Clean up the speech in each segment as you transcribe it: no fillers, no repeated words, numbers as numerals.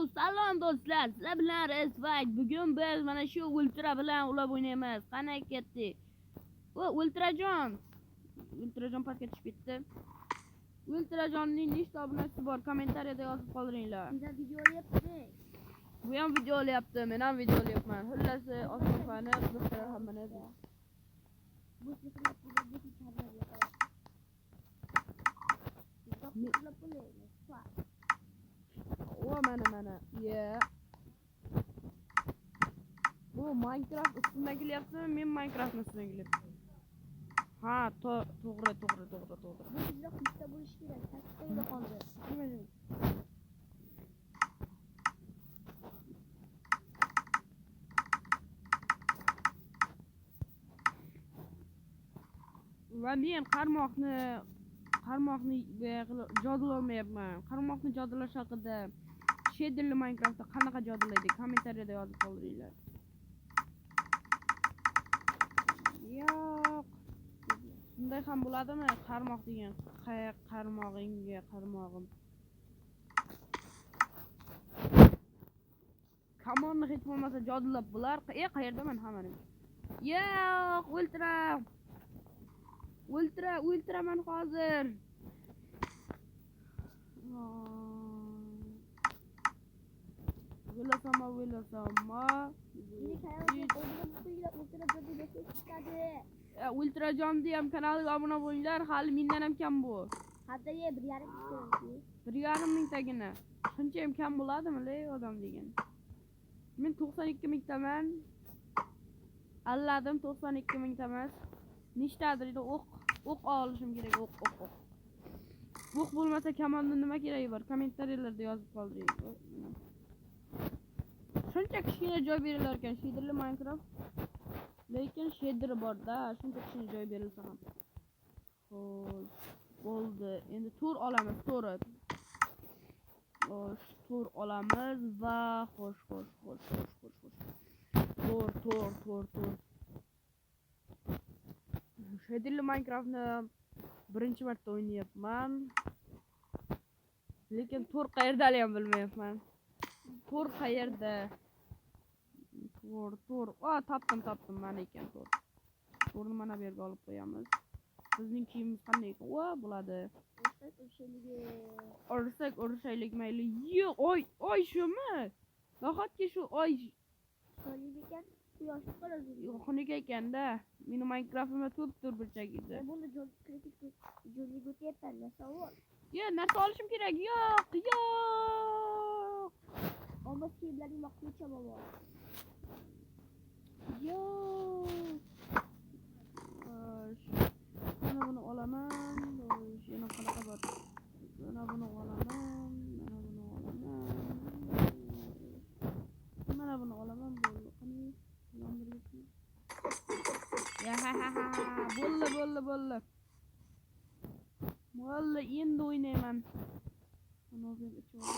Salom do'stlar, sizlar bilan Resfight. Bugun biz mana shu ultra bilan ulab o'ynaymiz. Qani ketdik. Bu ultrajon pastga tushib ketdi. Ultrajonning nechta obunachisi bor? Kommentariyada yozib qoldiringlar. Bizlar video olyapmiz. Bu ham video olyapti, men ham video olyapman. Xullas, osmonfani qiziqtirar hammani. Bu sizlar bu channel yo'q. O mana. Yeah. Bu Minecraft üstüne geliyorsun, men Minecraft üstüne geliyorum. Ha, to'g'ri. Bu bizlar bitta bo'lish kerak. Tasdiqda qoldi. Va men qarmoqni jodololmayapman. Qarmoqni jodolash haqida shaderli Minecraftda qanaqa jodolaydi? Kommentariyada yozib qoldiringlar. Yo'q. Bunday ham bo'ladimi? Qarmoq degan qarmog'im. Kamonni hech bo'lmasa jodolab bular. Qayerdaman hammaning? Yo'q, ultraman hozir. Villasama. Ultrajonda ham kanaliga obuna bo'linglar. Hali mendan ham kam bu. Haddaye 1,5 mingtagina. Shuncha ham kam bo'ladimi, odam degan. Men 92 mingtaman. Alladim 92 mingtamas. Nechtadir edi o'q olishim kerak, o'q. O'q bo'lmasa kamonda nima keragi bor? Kommentariyalarda yozib qoldiring. Shuncha kichkina joy berilar ekan shaderli Minecraft. Lekin shader bor-da, shuncha kichkina joy berilsa ham. Xo'sh, bo'ldi. Endi tur olamiz, tur olamiz va xo'sh. Tur. Shaderli Minecraftni birinchi marta o'ynayapman. Lekin tur qayerda ham bilmayapman. Tur qayerda? Tur. Topdim mana ekan tur. Turni mana bu yerga olib qo'yamiz. Bizning kiyimimiz qanday ekan? Bo'ladi. Urishaylik mayli. Yo'q, oy shumi? Nahotki shu oy ekan, quyoshni qaradi. Xunuk ekanda. Meni Minecraft'imda tur burchagida. Buni jo'nga o'tyapman, savol. Yo'q, narsa olishim kerak. Yo'q. Olmas kiyimlarning vaqtincha bobo. Yo'q. Mana buni olaman. Yana qanaqa bor? Mana buni olaman. Bo'ldi. Qani? Bo'ldi. Valla endi o'ynayman. Mana bu ichib olay.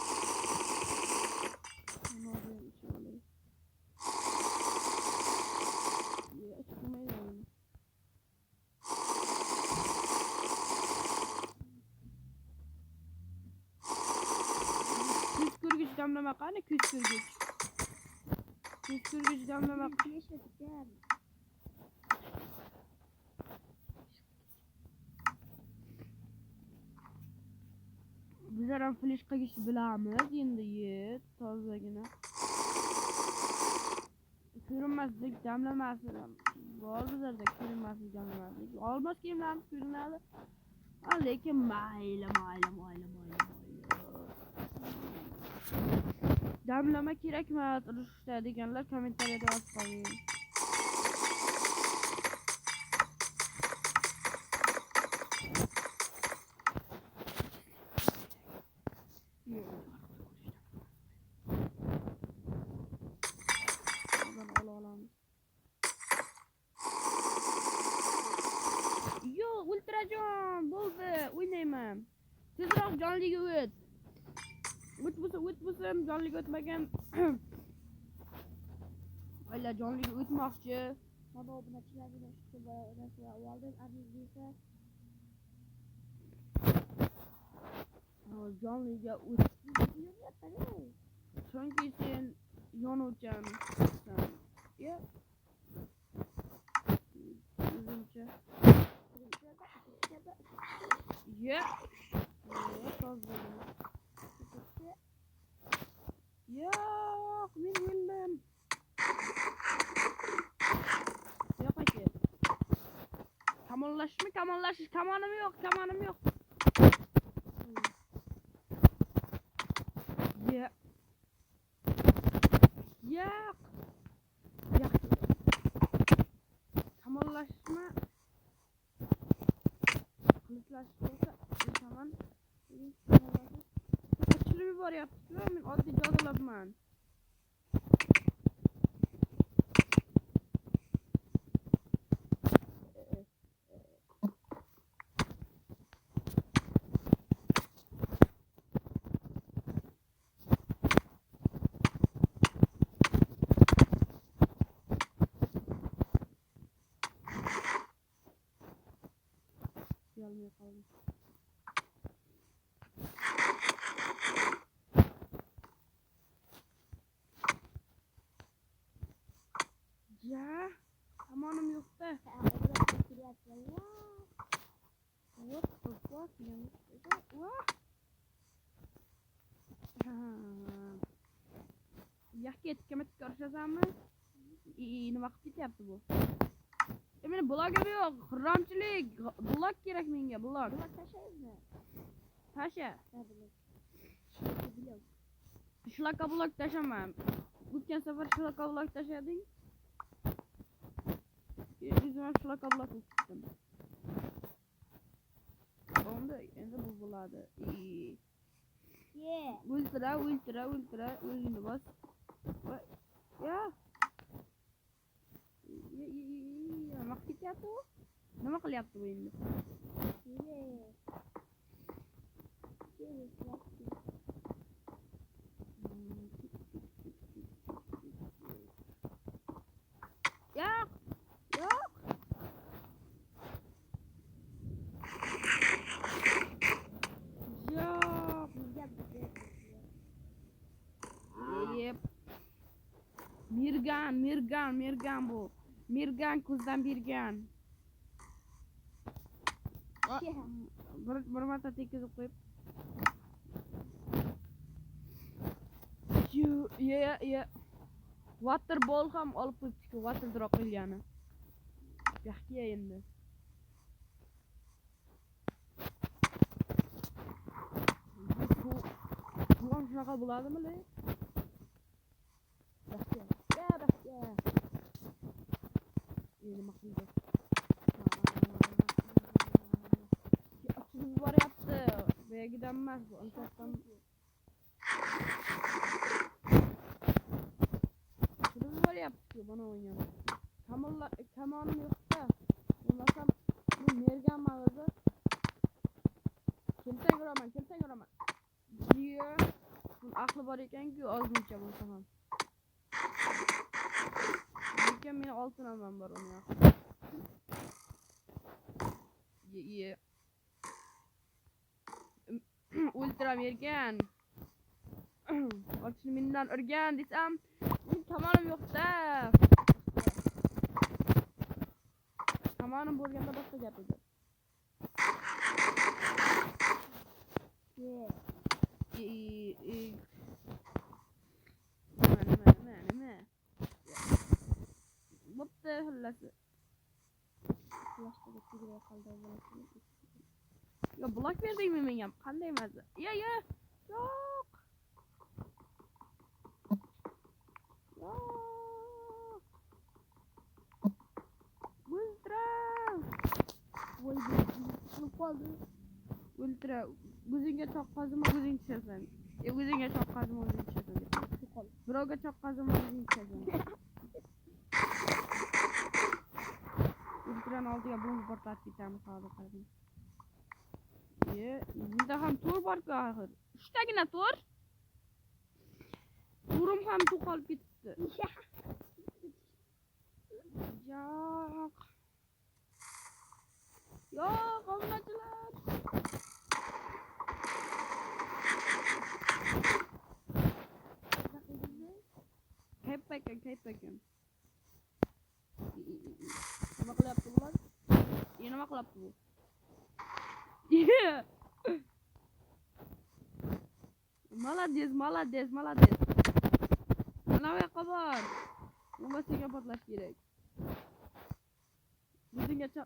Küskürgüç damlama qani küskürgüç damlama. Bizlar ham flash qilishni bilamiz endi tozagina. Ko'rinmaslik damlamasi bor bizlarda, ko'rinmaslik damlamaslik. Olmos kiyimlarimiz ko'rinadi. Lekin mayli. Damlama kerakmas urushda deganlar kommentariyada yozib qo'ying. Yo'q, ultrajon bo'ldi, o'ynayman. Tezroq jonliga o't. O'tmasam jonliga o'tmagan. Oylar jonliga o'tmoqchi. Mana obunachilarni shu narsa oldim, anizga. Jonliga Çünkü sen yonulacaksın. Ya. Uzunca. Ya. Fazla. Yok, ben bilmem. Yok ki. Tamamlaş mı? Tamamlaş. Tamamım yok. Tamamım yok. Ya. Yok. Yok. Tamamlaşma. Kılıçlaşma olsa tamam. Kaçırı bir var yaptım. Ben adli cadılarım. Gelmiyor kalmış. Ya. Tamamım yok da. What the fuck? What? Yakki etikemet görüşeceğim mi? Ne vakit bityapti bu? Meni blog yok. Hırramchilik. Blog kerak menga, blog. Tasha. Shunaqa blog tashamam. O'tgan safar shunaqa blog tashading. O'zim shunaqa blog o'qitdim. Endi bu bo'ladi. Ultra. O'zingni bos. Ya. Nima qilyapti u? Nima qilyapti bu endi? Yo'q. Yo'q. Yo'q. Yep. Mirgan bu. Mirgan ko'zdan bergan. Bir marta tekizib qo'yib. Ya. Water ball ham olib qo'yibdi-ku, water drop qilgani. Yaxshi endi. Bu ham shunaqa bo'ladimi? Yaxshi. Nima qildi? Ochilib boryapti. Buyogidan emas, bu insofdan. Ochilib boryapti-ku buni o'ynab. Kamonim yo'q-da. Bo'lmasam bu mergan mag'izi. Keltaguraman. Yo. Bunun aqli bor ekan-ku, ozmuncha bo'lsa ham. Lekin meni oltin olmam bor uni yoq. Ye. Ultra mergan. Ochni mendan urgan desam, men tomonim yo'q-da. Tomonim bo'lganda boshqa gap edi. Nima? Bo'pti, xillasi. Yo, blok berdingmi menga? Qanday maza? Ya. Yo'q. Ultra. O'zingga choqqazma, o'zing tushasan. O'zingga choqqazma, o'zing tushasan. Birovga choqqazma, o'zing tushasan. Ultrani oldiga bomba portlatib ketamiz hozir qarang. Bunda ham tur bor-ku axir. 3 tagina tur. Turim ham to'qolib ketibdi. Yo'q, obunachilar. kayfakam. Nima qilyapti bular? Nima qilyapti bu? Молодец. Mana bu yoqqa bor. Bo'lmasiga portlash kerak. Bizgacha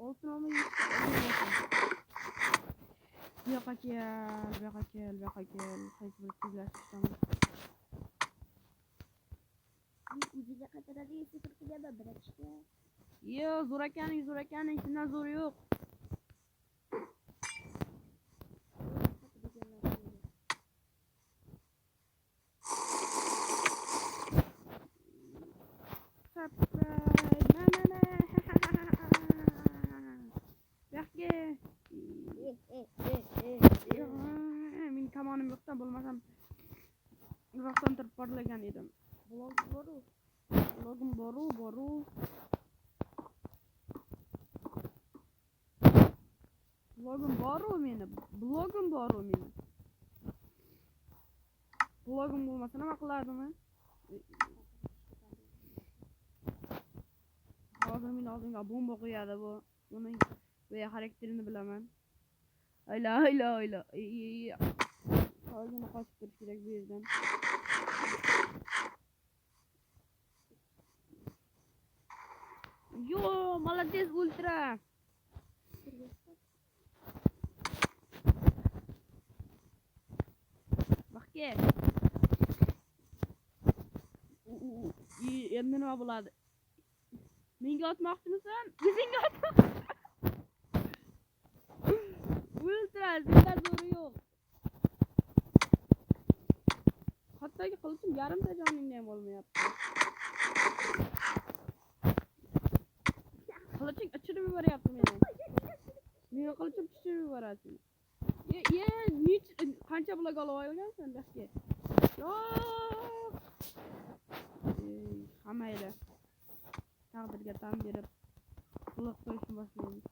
oltin olmaydi. Bu yoqqa kel. Qaysi bir tezlashishdan. Uziga qataradi, sifir qilganda birachga. Yo, zo'r akaning, shundan zo'r yo'q. Men kamonim yo'qdan bo'lmasam uzoqdan turib portlagan edim. Blogim boru. Blogim boru meni. Blogim bo'lmasa nima qilardim? Hozir meni oldimga bomba qo'yadi bu. Buning ve xarakterini bilaman. Ayla. Hozir qochib turish kerak bu yerdan. Yo, молодец ultra. Bakki. Endi nima bo'ladi? Menga otmoqchimisan? Yuzingga otmoqchi. Ultra, sendan zo'ri yo'q. Hattoki qilichim yarimta joningni ham olmayapti. Qiliching ichirib yuboryapti meni. Meni qilichim ichirib yuboradi. Qancha blok olib olgansan dahki? Yo'q. Hamayla. Taqdirga tan berib blok qo'yishni boshlaymiz.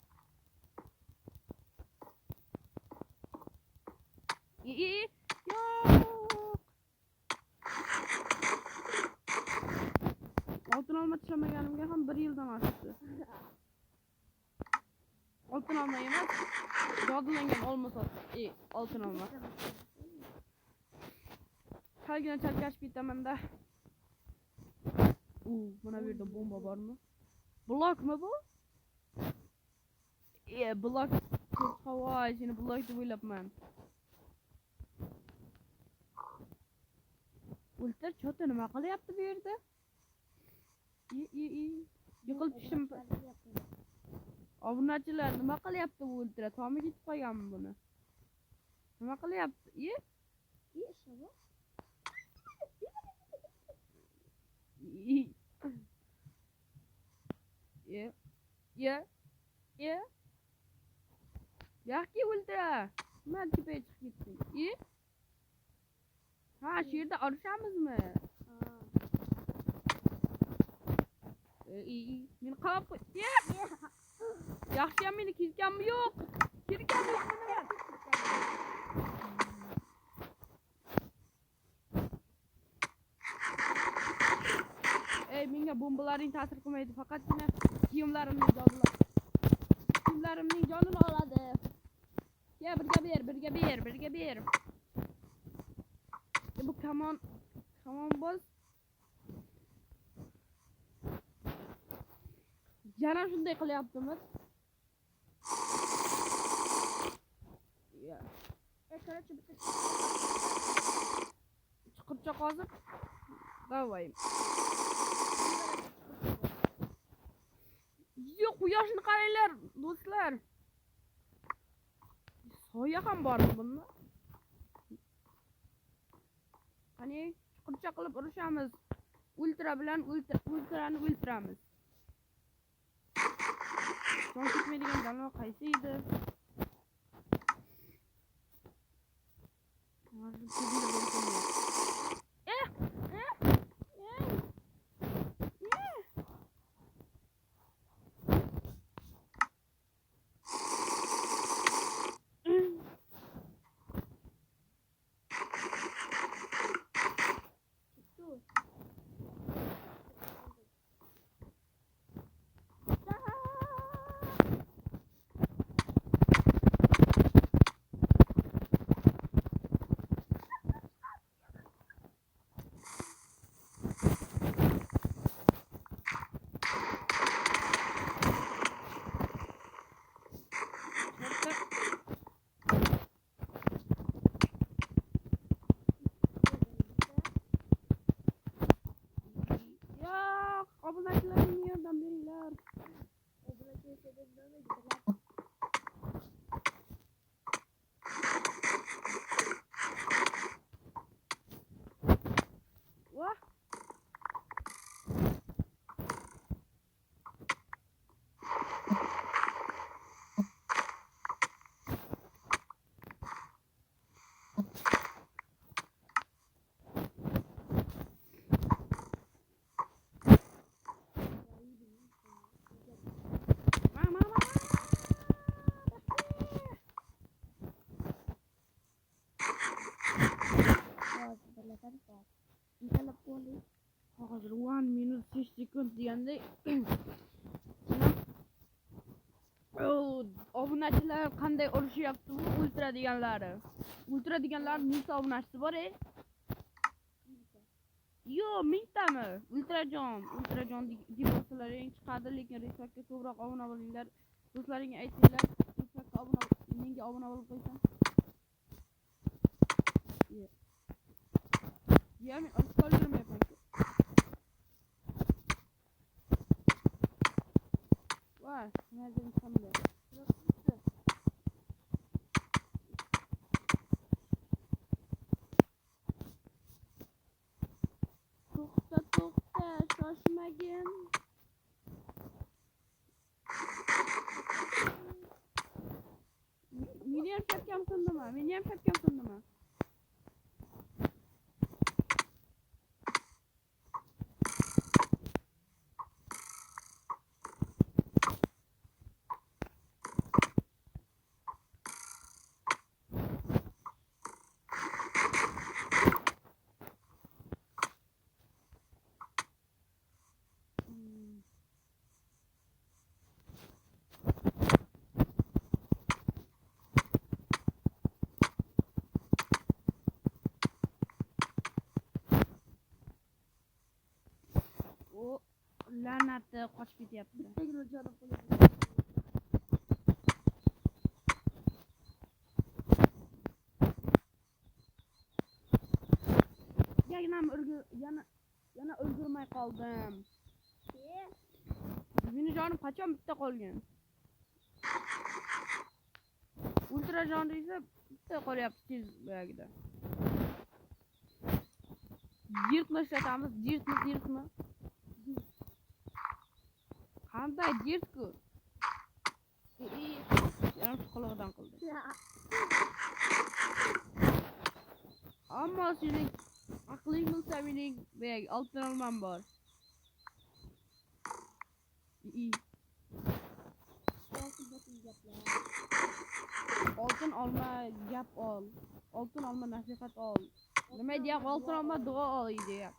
Yo'q. Oltin olma tishlamaganimga ham 1 yildan oshdi. Oltin olma emas, yodilangan olma sotdi. Oltin olma. Qalgina chalkashib ketaman-da. Mana bu yerda bomba bormi? Blokmi bu? Blok. Havoy, seni blok deb o'ylabman. Ultra chota nima qilyapti bu yerda? Yiqilib tushdim. Obunachilar nima qilyapti bu ultra? Tomi ketib qolganmi buni? Nima qilyapti? Yaxki ultra. Nima tepaga chiqib ketding? Ha, shu yerda urushamizmi? Men qolib qo'y. Yaxshi ham meni kirganmi yo'q? Kirganmi yo'q nima? Menga bombalaring ta'sir qilmaydi, faqatgina kiyimlarimning jonini oladi. Ya birga ber. Bu kamon boz. Yana shunday qilyaptimiz. Короче, bitta chiqirchoq hozir. Davay. Quyoshni qaranglar, do'stlar. Soya ham bormi bunda? Qani, chiqirchoq qilib urushamiz. Ultra bilan ultrani o'ltiramiz. Son ketmaydigan jonivor qaysi edi? Yetadi soat. Intalab qo'ydik. Hozir 1 minute 6 sekund deganda obunachilar qanday urushyapti bu ultra deganlari. Ultra deganlar 1000 obunachisi bor Yo, 1000 tami? Ultrajon deb bo'lsalaring chiqadi, lekin Respakka ko'proq obuna bo'linglar. Do'stlaringga aytinglar, Respakka menga obuna bo'lib qo'ysin. Ya men oshkor yurmayapman-ku. Voy, nima qildim? To'xta, shoshmagin. Meni ham chapkam sundimi? O la'nati qochib ketyapti. Bittagina jonim qo'yib. Yana ulgurmay qoldim. Meni jonim qachon bitta qolgan? Ultra jon esa bitta qolyapti tez boyagida. Jirtni ishlatamiz, jirtni. Qanday jirtku? Yarim quloqdan qildi. Ammo sening aqling bo'lsa mening boyagi oltin olmam bor. Oltin olma, gap ol. Oltin olma, nasihat ol. Nima deyap, oltin olma, duo ol deyap.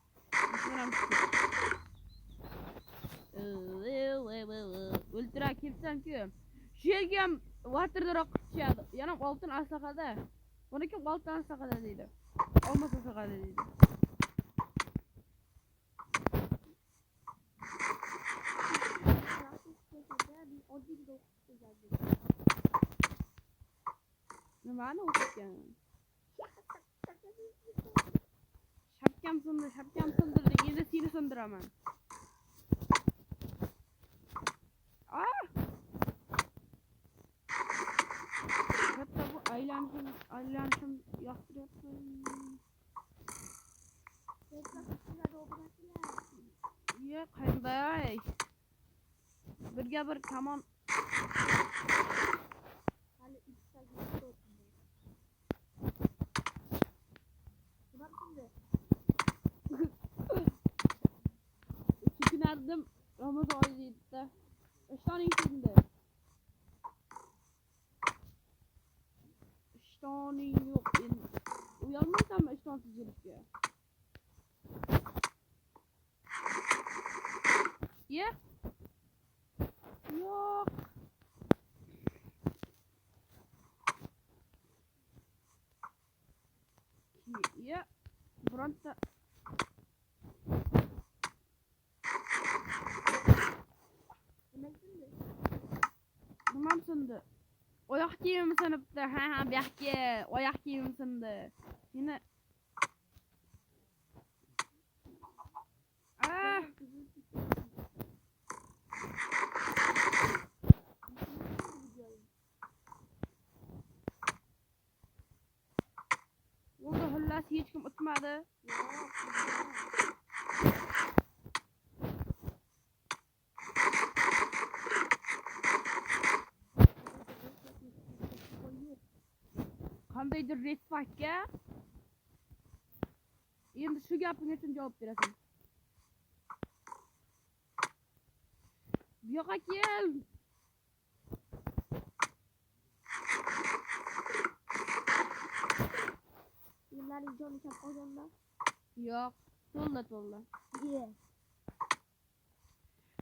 Ultra kelsan-ku. Shu yerga ham waterdaroq tushadi. Yana oltin aslahada. Buniki oltin aslahada deydi. Olmasa aslahada deydi. Nimani o'qitgan? Shapkam sindirdik. Endi seni sindiraman. Hatta bu aylanishim yoqtiryapti. Ye, qanday? Birga bir kamon. Hali 3 saat o'tdi. Nima qildi? Chiqinardim Ramazon oyida. Ishtoning şimdi. İştoning yo'q endi. Uyalmaysanmi ishtonsiz yurishga? Ye? Yo'q. Ye. Bironta nimam sindi? Oyoq kiyimim sinibdi. Ha, bu yoqqa oyoq kiyimim sindi. Meni Bo'ldi, xullas hech kim o'tmadi. Qandaydir Respakka endi shu gaping uchun javob berasan. Bu yoqqa kel. Yillarning joni chap qolganda Yo'q, to'la. Ye.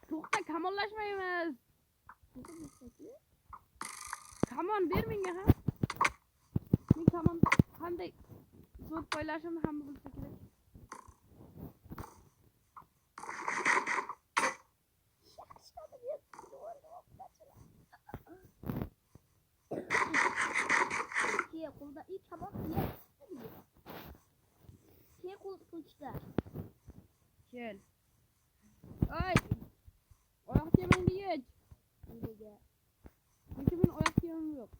To'xta, kamollashmaymiz. Nega bo'lsa-ki? Kamon ber menga ham. Men kamon qanday zo'r poylashimni hamma bilsa kerak. Ye, qo'lda ilk kabak ye. Ye, qo'l qilichda. Kel. Ay! Oyoq kiyimingni yech. Nega? Chunki men oyoq kiyimim yo'q.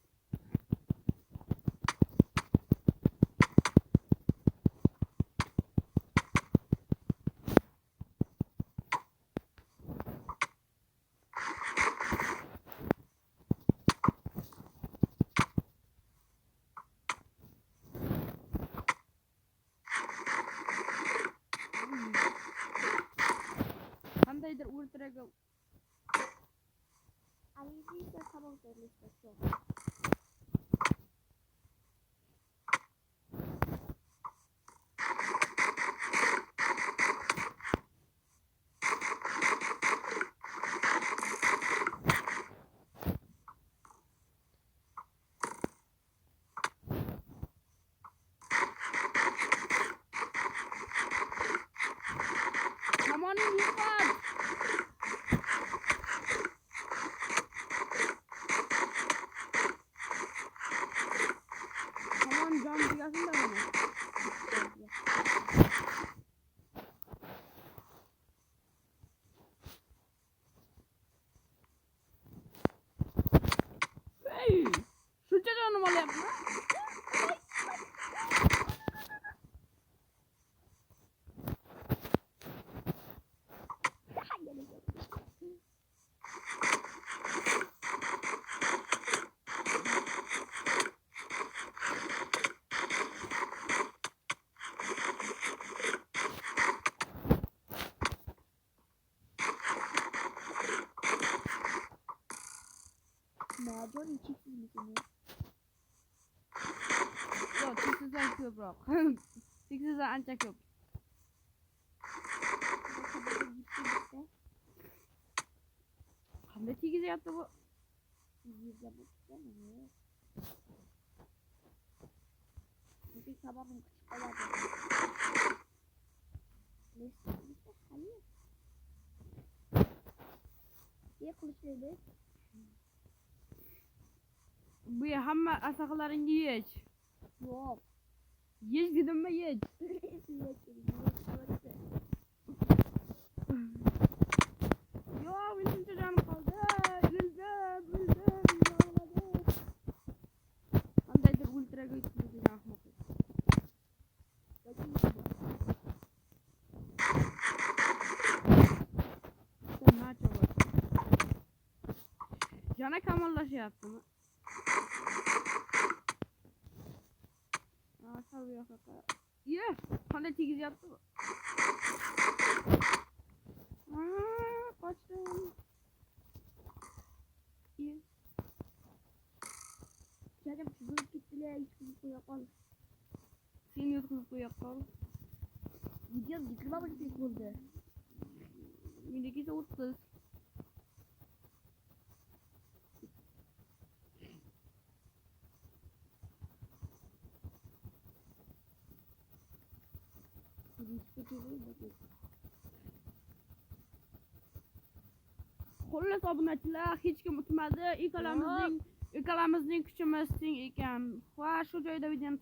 Qandaydir ultraga Aliziya kabak derlişte çok. kamonini yo'qot. Kamon jon tugasin da buni. Hey! Shuncha jonim olyapmi? Macun içiksiz misin ya? Yo'q, tiksizdan ko'proq. Tiksizdan ancha ko'p. Qanday tegizyapti bu? Yüzde bakacağım ama. Çünkü sabahın küçük olacak. Neyse, hayır. Ye kılıçları. Bu hamma asaqlaringni yech. Yok. Yech dedimmi, yech. Yo'q, men shuncha jonim qoldi. O'ldim, yig'ladim. Qandaydir ultraga yetib degan ahmoq. Sen nacha bor. Yana kamollashyaptimi? Sal bu yoqqa qara. Ye, qanday tegizyapti bu? Qochdim. Ye. Canım çizilip gittiler. Hiç kızıp yapalım. Seni yutqizib qo'ya qol. Gidiyorum yıkılmamış bir oldu. Meniki 30. Xullas obunachilar, hech kim o'tmadi. Ikkalamizning kuchimiz teng ekan. Va shu joyda videoni